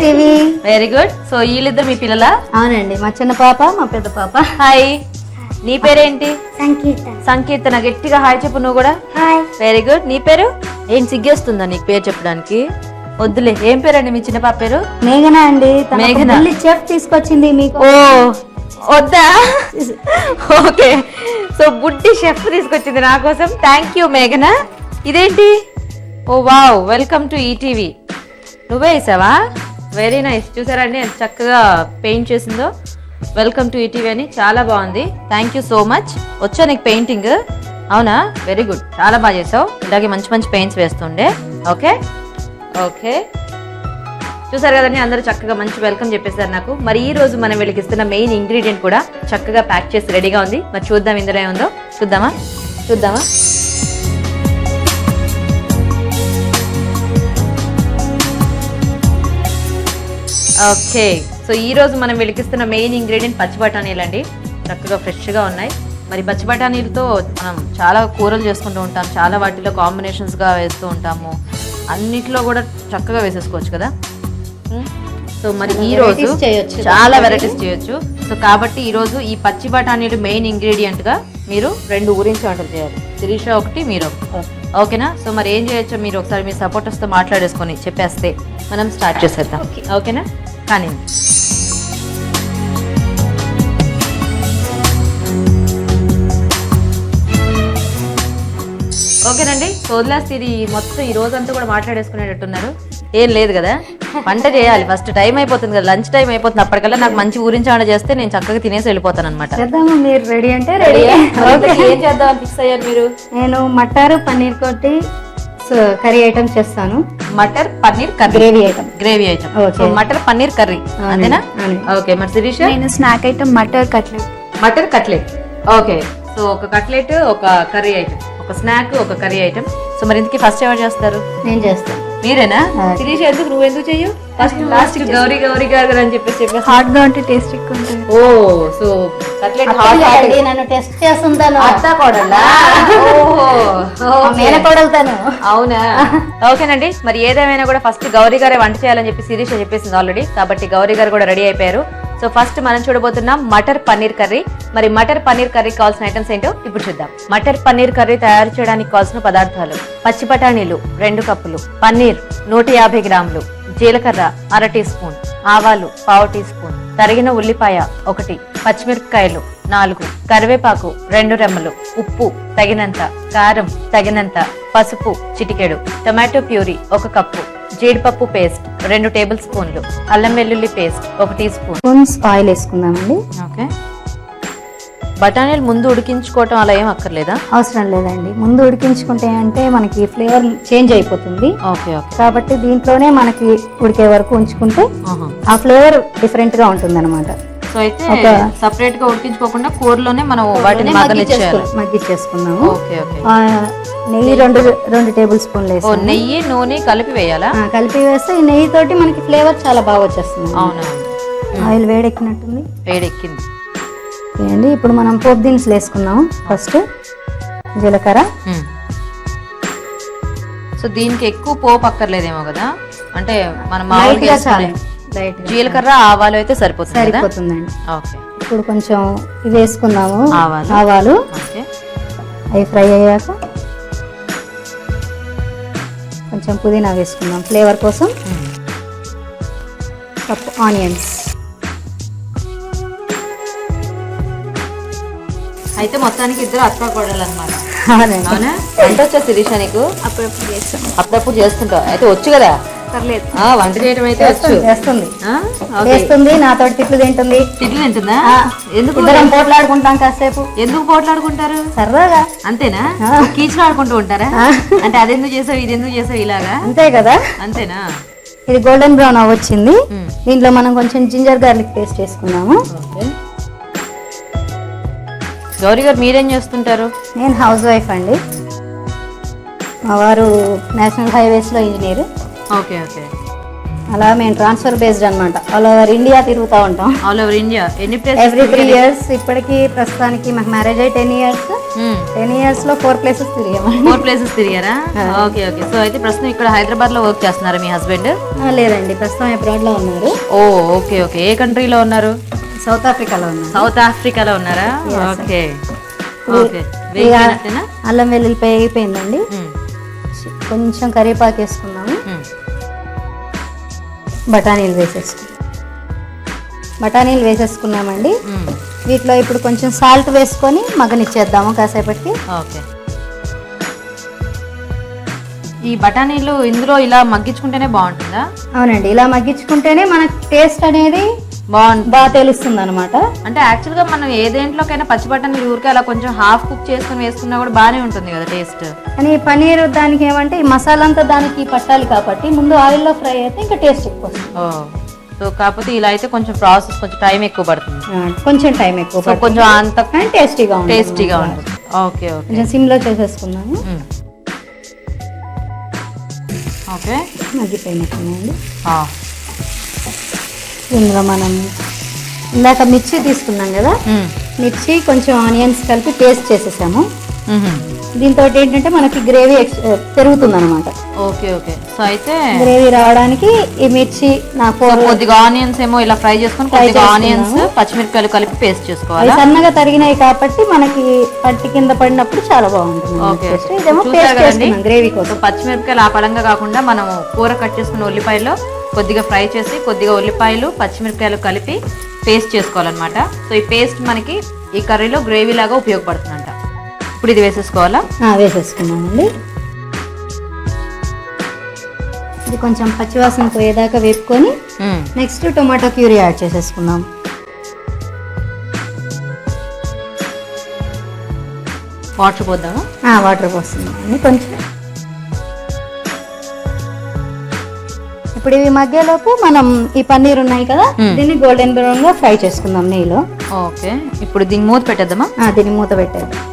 TV. Very good. So వీళ్ళిద్దరు మీ పిల్లలా? అవునండి, మా చిన్న పాప మా పెద్ద పాప. హాయ్, నీ పేరేంటి? సంకీర్తన. సంకీర్తన. గట్టిగా హాయ్ చెప్పు నువ్వు కూడా. హాయ్. Very good. నీ పేరు? ఏం సిగ్గేస్తుందా నీకు పేరు చెప్పడానికి? వద్దులే. ఏం పేరండి మీ చిన్న పాప పేరు? మేఘనా అండి. మేఘనా. చెఫ్ తీసుకొచ్చింది మీకు. ఓ వద్దా? ఓకే. సో బుడ్డి షెఫ్ తీసుకొచ్చింది నా కోసం. థ్యాంక్ యూ మేఘనా. ఇదేంటి? ఓ వావ్, వెల్కమ్ టు ఈటీవీ. నువ్వే వేసావా? Very nice. చూసారండి ఎంత చక్కగా పెయింట్ చేసిందో. వెల్కమ్ టు ఈటీవీ అని. చాలా బాగుంది. Thank you so much. వచ్చా నీకు పెయింటింగ్? అవునా? Very good. చాలా బాగా చేసావు. ఇలాగే మంచి మంచి పెయింట్స్ వేస్తుండే. Okay okay. చూసారు కదండి, అందరూ చక్కగా మంచి వెల్కమ్ చెప్పేశారు నాకు. మరి ఈ రోజు మనం వీళ్ళకి ఇస్తున్న మెయిన్ ఇంగ్రీడియంట్ కూడా చక్కగా ప్యాక్ చేసి రెడీగా ఉంది. మరి చూద్దాం ఇందులో ఏముందో. చూద్దామా? ఓకే. సో ఈ రోజు మనం వెలికిస్తున్న మెయిన్ ఇంగ్రీడియంట్ పచ్చి బఠానీలు అండి. చక్కగా ఫ్రెష్గా ఉన్నాయి. మరి పచ్చి బఠానీలతో మనం చాలా కూరలు చేసుకుంటూ ఉంటాం, చాలా వాటిలో కాంబినేషన్స్గా వేస్తూ ఉంటాము. అన్నిట్లో కూడా చక్కగా వేసేసుకోవచ్చు కదా. సో మరి ఈ రోజు చాలా వెరైటీస్ చేయొచ్చు. సో కాబట్టి ఈ రోజు ఈ పచ్చి బఠానీలు మెయిన్ ఇంగ్రీడియంట్ గా మీరు 2 ఊరించి వంటలు చేయాలి. శిరీష ఒకటి, మీరు ఒకటి. ఓకేనా? సో మరి ఏం చేయొచ్చో మీరు ఒకసారి మీ సపోర్టర్స్ తో మాట్లాడేసుకొని చెప్పేస్తే మనం స్టార్ట్ చేసేద్దాం. ఓకేనా? కానీ ఓకేనండి. సో వదిలేస్తే ఇది మొత్తం ఈ రోజంతా కూడా మాట్లాడేసుకునేటట్టున్నారు. ఏం లేదు కదా, వంట చేయాలి. ఫస్ట్ టైం అయిపోతుంది కదా, లంచ్ టైం అయిపోతుంది. అప్పటికల్లా నాకు మంచి ఊరించి వంట చేస్తే నేను చక్కగా తినేసి వెళ్ళిపోతాను అనమాట. చేద్దాము, మీరు రెడీ అంటే రెడీ. ఏం చేద్దామని ఫిక్స్ అయ్యారు మీరు? నేను మటర్ పన్నీర్ తోటి కర్రీ ఐటమ్ చేస్తాను. Matar paneer curry, gravy item. So matar paneer curry అంతేనా? ఓకే. మరి శిరీష? నేను snack item matar cutlet. Okay. So ఒక కట్లెట్, ఒక కర్రీ ఐటమ్, ఒక స్నాక్, ఒక కర్రీ ఐటమ్. సో మరి ఇంతకీ ఫస్ట్ ఎవరు చేస్తారు? నేను చేస్తాను. మీరేనా? శిరీష ఎందుకు, నువ్వు ఎందుకు చెయ్యు? ఫస్ట్ లాస్ట్ గౌరీ గారు అని చెప్పేసి హాట్ గా ఉంటే టేస్ట్ ఎక్కువ ఉంటుంది. ఓ సో కట్లెట్ హాట్. నన్ను టెస్ట్ చేస్తుంటాను. అత్త కోడలా? మేనకోడలుతాను. అవునా? ఓకేనండి. మరి ఏదేమైనా కూడా ఫస్ట్ గౌరీ గారే వంట చేయాలని చెప్పి శిరీష చెప్పేసింది ఆల్రెడీ. కాబట్టి గౌరీ గారు కూడా రెడీ అయిపోయారు. సో ఫస్ట్ మనం చూడబోతున్నాం మటర్ పన్నీర్ కర్రీ. మరి మటర్ పన్నీర్ కర్రీ కావాల్సిన ఐటమ్స్ ఏంటో ఇప్పుడు చూద్దాం. మటర్ పన్నీర్ కర్రీ తయారు చేయడానికి కావాల్సిన పదార్థాలు: పచ్చి బఠానీలు 2 కప్పులు, పన్నీర్ 150 గ్రాములు, జీలకర్ర 1/2 టీ స్పూన్, ఆవాలు 1/4 టీ స్పూన్, తరిగిన ఉల్లిపాయ 1, పచ్చిమిరపకాయలు 4, కరివేపాకు 2 రెమ్మలు, ఉప్పు తగినంత, కారం తగినంత, పసుపు చిటికెడు, టొమాటో ప్యూరీ 1 కప్పు, జీడిపప్పు పేస్ట్ 2 టేబుల్ స్పూన్లు, అల్లం వెల్లుల్లి పేస్ట్ 1 టీ స్పూన్. ఆయిల్ వేసుకుందామండి. ఓకే. బఠానీలు ముందు ఉడికించుకోవటం అలా ఏం అక్కర్లేదా? అవసరం లేదండి. ముందు ఉడికించుకుంటే అంటే మనకి ఫ్లేవర్ చేంజ్ అయిపోతుంది. Okay okay. కాబట్టి దీంట్లోనే మనకి ఉడికే వరకు ఉంచుకుంటే ఆ ఫ్లేవర్ డిఫరెంట్ గా ఉంటుంది అనమాట. సో అయితే సపరేట్ గా ఉడికించుకోకుండా కూరలోనే మనం వాటిని మగ్గిచ్చేసుకున్నాము. Okay okay. నెయ్యి 2 టేబుల్ స్పూన్లు వేసి, నెయ్యి నూనె కలిపి వేయాలా? కలిపి వేస్తే ఈ నెయ్యి తోటి మనకి ఫ్లేవర్ చాలా బాగా వచ్చేస్తుంది. అవునా? ఆయిల్ వేడెక్కినట్టుంది. వేడెక్కింది. అండి ఇప్పుడు మనం పోపు దినుసులు వేసుకున్నాము. ఫస్ట్ జీలకర్ర. సో దీనికి ఎక్కువ పోపు అక్కర్లేదేమో కదా, అంటే మనం మామూలుగా జీలకర్ర ఆవాలు అయితే సరిపోతుందండి. ఓకే. ఇప్పుడు కొంచెం ఇది వేసుకున్నాము, ఆవాలు. అవి ఫ్రై అయ్యాక కొంచెం పుదీనా వేసుకుందాం ఫ్లేవర్ కోసం. Cup onions. అయితే మొత్తానికి ఇద్దరు అత్త కోడలు అనమాట. అవునా? వంట వచ్చా శిరీష నీకు? అప్పుడప్పుడు చేస్తాను. అప్పుడప్పుడు చేస్తుంటావు. అయితే వచ్చు కదా? పర్లేదు. వంట చేయడం అయితే చేస్తుంది. నాతో తిట్లు తింటుంది. తిట్లు తింటుందా? ఎందుకు? పోట్లాడుకుంటాం కాసేపు. ఎందుకు పోట్లాడుకుంటారు? సరదాగా. అంతేనా? కీచులు ఆడుకుంటూ ఉంటారా? అంటే అదెందుకు చేసావు, ఇది ఎందుకు చేసావు, ఇలాగా? అంతే కదా. అంతేనా? ఇది గోల్డెన్ బ్రౌన్ వచ్చింది. దీంట్లో మనం కొంచెం జింజర్ గార్లిక్ పేస్ట్ వేసుకున్నాము. గౌరీ గారు మీరేం చేస్తుంటారు? నేను హౌస్ వైఫ్ అండి. మా వారు నేషనల్ హైవేస్ లో ఇంజనీర్. Okay okay. అలా మేము ట్రాన్స్ఫర్ బేస్డ్ అనమాట. ఆల్ ఓవర్ ఇండియా తిరుగుతూ ఉంటాం. ఆల్ ఓవర్ ఇండియా ఎన్ని ప్లేసెస్? Every 3 years. ఇప్పటికి ప్రస్తుతానికి మాకు మ్యారేజ్ అయ్యి 10 years. 10 years లో 4 places తిరిగామండి. 4 ప్లేసెస్ తిరిగారా? Okay okay. సో అయితే ప్రస్తుతం ఇక్కడ హైదరాబాద్ లో వర్క్ చేస్తున్నారా మీ హస్బెండ్? లేదండి, ప్రస్తుతం అబ్రాడ్ లో ఉన్నారు. ఓ ఓకే ఓకే. ఏ కంట్రీలో ఉన్నారు? సౌత్ ఆఫ్రికాలో ఉన్నారు. సౌత్ ఆఫ్రికాలో ఉన్నారా? Okay okay. అల్లం వెల్లుల్లిపాయ అయిపోయిందండి. కొంచెం కరివేపాకు వేసుకున్నాము. బఠానీలు వేసేసుకున్నామండి. వీటిలో ఇప్పుడు కొంచెం సాల్ట్ వేసుకొని మగ్గనిచ్చేద్దాము కాసేపటికి. ఓకే. ఈ బఠానీలు ఇందులో ఇలా మగ్గించుకుంటేనే బాగుంటుందా? అవునండి, ఇలా మగ్గించుకుంటేనే మనకు టేస్ట్ అనేది బాగా తెలుస్తుంది అనమాట. అంటే యాక్చువల్ గా మనం ఏ దేంట్లోకైనా పచ్చి బఠానీలు ఊరికే అలా కొంచెం హాఫ్ కుక్ చేసుకుని వేసుకున్నా కూడా బాగానే ఉంటుంది కదా టేస్ట్. కానీ పన్నీర్ దానికి ఏమంటే ఈ మసాలా అంతా దానికి పట్టాలి కాబట్టి ముందు ఆయిల్లో ఫ్రై అయితే ఇంకా టేస్ట్ ఎక్కువ వస్తుంది. సో కాకపోతే ఇలా అయితే కొంచెం ప్రాసెస్ కొంచెం టైం ఎక్కువ పడుతుంది. కొంచెం టైం ఎక్కువ పడుతుంది, కొంచెం అంత టేస్టీగా ఉంటుంది. Okay okay. కొంచెం సిమ్ లో చేసేసుకున్నాము. ఓకే, మగ్గిపోయినట్టున్నాయండి. ఇందులో మనం ఇందాక మిర్చి తీసుకున్నాం కదా, మిర్చి కొంచెం ఆనియన్స్ కలిపి పేస్ట్ చేసేసాము. దీంతో ఏంటంటే మనకి గ్రేవీ పెరుగుతుంది అనమాట. Okay okay. సో అయితే గ్రేవీ రావడానికి ఈ మిర్చి కొద్దిగా ఆనియన్స్ ఏమో ఇలా ఫ్రై చేసుకొని కొద్దిగా ఆనియన్స్ పచ్చిమిరపకాయలు కలిపి పేస్ట్ చేసుకోవాలి. సన్నగా తరిగినాయి కాబట్టి మనకి పట్టి కింద పడినప్పుడు చాలా బాగుంటుంది. గ్రేవీ కోసం పచ్చిమిరపకాయలు ఆ పలంగా కాకుండా మనం కూర కట్ చేసుకున్న ఉల్లిపాయలో కొద్దిగా ఫ్రై చేసి కొద్దిగా ఉల్లిపాయలు పచ్చిమిరపకాయలు కలిపి పేస్ట్ చేసుకోవాలన్నమాట. సో ఈ పేస్ట్ మనకి ఈ కర్రీలో గ్రేవీ లాగా ఉపయోగపడుతుందంట. ఇప్పుడు ఇది వేసేసుకోవాలా? వేసేసుకున్నామండి. ఇది కొంచెం పచ్చివాసన పోయేదాకా వేపుకొని నెక్స్ట్ టొమాటో ప్యూరీ యాడ్ చేసేసుకుందాం. వాటర్ పోద్దామా? వాటర్ పోస్తున్నామండి కొంచెం. ఇప్పుడు ఇవి మధ్యలోపు మనం ఈ పన్నీర్ ఉన్నాయి కదా, దీన్ని గోల్డెన్ బ్రౌన్ గా ఫ్రై చేసుకుందాం నెయ్యిలో. ఓకే. ఇప్పుడు దీన్ని మూత పెట్టేద్దామా? దీన్ని మూత పెట్టేద్దాం.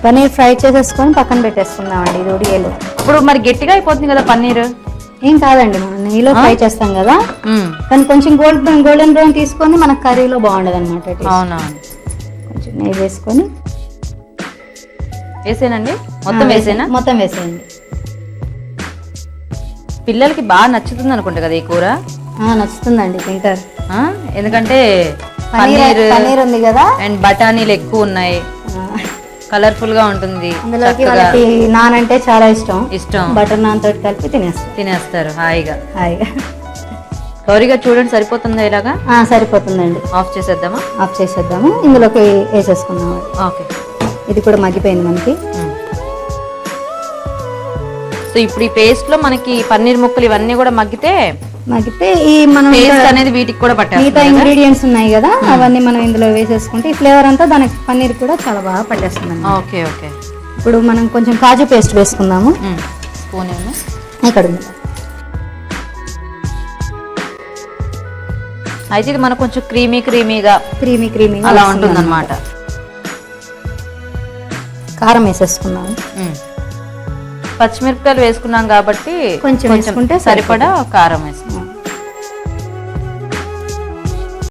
పన్నీర్ ఫ్రై చేసేసుకొని పక్కన పెట్టేసుకుందామండి. ఇది ఉడియేలో ఇప్పుడు మరి గట్టిగా అయిపోతుంది కదా పన్నీర్. ఏం కాదండి, మనం నెయ్యిలో ఫ్రై చేస్తాం కదా, కానీ కొంచెం గోల్డెన్ బ్రౌన్ తీసుకొని మనకు కర్రీలో బాగుండదు అనమాట. అవునా? కొంచెం నెయ్యి వేసుకొని వేసేనండి. మొత్తం వేసేయండి. పిల్లలకి బాగా నచ్చుతుంది అనుకుంటా కదా ఈ కూర. నచ్చుతుందండి, తింటారు. ఎందుకంటే పన్నీర్ ఉంది కదా అండ్ బఠానీలు ఎక్కువ ఉన్నాయి, కలర్ఫుల్ గా ఉంటుంది. నాన్ అంటే చాలా ఇష్టం. బటర్ నాన్ తోటి కలిపి తినేస్తారు హాయిగా. గౌరీగా చూడండి, సరిపోతుందా? ఇలాగా సరిపోతుందండి. ఆఫ్ చేసేద్దాము. ఇందులోకి వేసేసుకున్నాము. ఓకే. ఇది కూడా మగ్గిపోయింది మనకి. సో ఇప్పుడు ఈ పేస్ట్ లో మనకి పన్నీర్ ముక్కలు ఇవన్నీ కూడా మగ్గితే ఈ మనం అనేది వీటికి కూడా పట్టాలి. మిగతా ఇంగ్రీడియంట్స్ ఉన్నాయి కదా, అవన్నీ మనం ఇందులో వేసేసుకుంటే ఈ ఫ్లేవర్ అంతా దానికి పన్నీర్ కూడా చాలా బాగా పట్టేస్తుంది. Okay okay. ఇప్పుడు మనం కొంచెం కాజు పేస్ట్ వేసుకుందాము. స్పూన్ ఇక్కడ ఉంది. అయితే ఇది మనకు కొంచెం క్రీమీగా అలా ఉంటుంది అనమాట. కారం వేసేసుకున్నాము. పచ్చిమిరపకాయలు వేసుకున్నాం కాబట్టి కొంచెం వేసుకుంటే సరిపడా కారం వేసుకున్నాం.